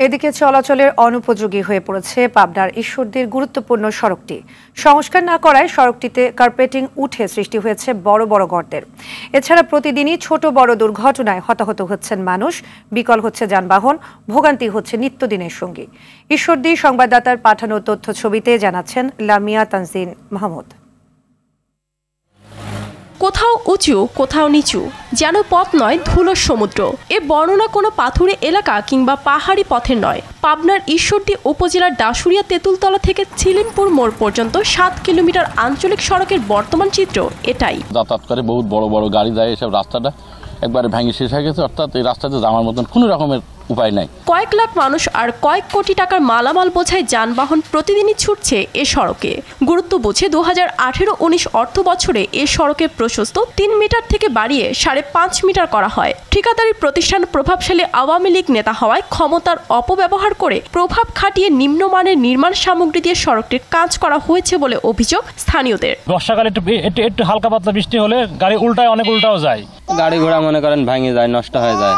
এদিকে চলাচলের অনুপযোগী হয়ে পড়েছে পাবনার ঈশ্বরদীর গুরুত্বপূর্ণ সড়কটি। সংস্কার না করায় সড়কটিতে কার্পেটিং উঠে সৃষ্টি হয়েছে বড় বড় গর্তের। এছাড়া প্রতিদিনই ছোট বড় দুর্ঘটনায় হতাহত হচ্ছেন মানুষ, বিকল হচ্ছে যানবাহন, ভোগান্তি হচ্ছে নিত্যদিনের সঙ্গী। ঈশ্বরদী সংবাদদাতার পাঠানো তথ্য ছবিতে জানাচ্ছেন লামিয়া তানজিন মাহমুদ। কোথাও উঁচু কোথাও নিচু, যেন পথ নয় ধুলোর সমুদ্র। এ বর্ণনা কোনো পাথুরে এলাকা কিংবা পাহাড়ি পথের নয়। পাবনার ঈশ্বরদী উপজেলার ডাশুরিয়া তেঁতুলতলা থেকে ছিলিমপুর মোড় পর্যন্ত 7 কিলোমিটার আঞ্চলিক সড়কের বর্তমান চিত্র এটাই। যাতায়াত করে বহুত বড় বড় গাড়ি যায়, এসব রাস্তাটা একবারে ভেঙে শেষ হয়ে গেছে। অর্থাৎ এই রাস্তাতে যাওয়ার মতন কোনো রকমের উপায় নাই। কয়েক লাখ মানুষ আর কয়েক কোটি টাকার মালামাল বোঝাই যানবাহন প্রতিদিনই ছুটছে এ সড়কে। গুরুত্ব বুঝে 2018-19 অর্থ বছরে এ সড়কের প্রশস্ত 3 মিটার থেকে বাড়িয়ে 5.5 মিটার করা হয়। ঠিকাদারি প্রতিষ্ঠান প্রভাবশালী আওয়ামী লীগ নেতা হওয়ায় ক্ষমতার অপব্যবহার করে প্রভাব খাটিয়ে নিম্নমানের নির্মাণ সামগ্রী দিয়ে সড়কটির কাজ করা হয়েছে বলে অভিযোগ স্থানীয়দের। বর্ষাকালে একটু হালকা পাতলা বৃষ্টি হলে গাড়ি উল্টায়, অনেক উল্টাও যায়। গাড়ি ঘোড়া মনে করেন ভেঙে যায়, নষ্ট হয়ে যায়।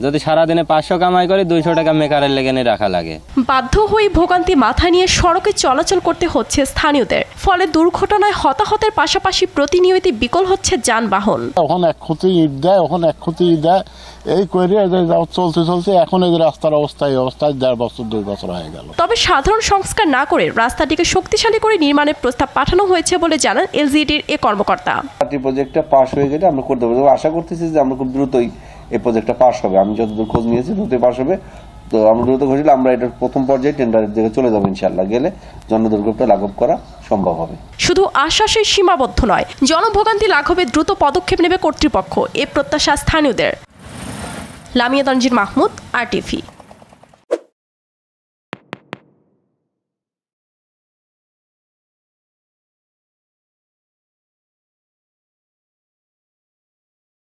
যদি সারাদিনে 500 কামাই করে 200 টাকা মেকারের লেগে রাখা লাগে। বাধ্য হয়ে ভোগান্তি মাথায় নিয়ে সড়কে চলাচল করতে হচ্ছে স্থানীয়দের। ফলে দুর্ঘটনায় হতাহতের পাশাপাশি প্রতিনিয়ত বিকল হচ্ছে যানবাহন। ওখানে এক ক্ষতি ইট দেয়, ওখানে এক ক্ষতি ইট দেয়, এই করে চলতে চলতে এখন এই রাস্তার অবস্থায় 1.5 বছর 2 বছর হয়ে গেল। তবে সাধারণ সংস্কার না করে রাস্তাটিকে শক্তিশালী করে নির্মাণের প্রস্তাব পাঠানো হয়েছে বলে জানান এলজিইডির এ কর্মকর্তা। প্রজেক্টটা পাস হয়ে গেলে আমরা করতে পারবো। আশা করতেছি যে আমরা খুব দ্রুতই এই প্রজেক্টটা পাস হবে। আমি যতদূর খোঁজ নিয়েছি দ্রুতই পাস হবে। তো আমরা দ্রুত ঘোষিলে আমরা এটার প্রথম পর্যায়ে টেন্ডারের দিকে চলে যাবো। ইনশাআল্লাহ গেলে জনদুর্ভোগটা লাঘব করা সম্ভব হবে। শুধু আশ্বাসে সীমাবদ্ধ নয়, জনভোগান্তি লাঘবে দ্রুত পদক্ষেপ নেবে কর্তৃপক্ষ, এ প্রত্যাশা স্থানীয়দের। Lamia Tangier Mahmud, RTV।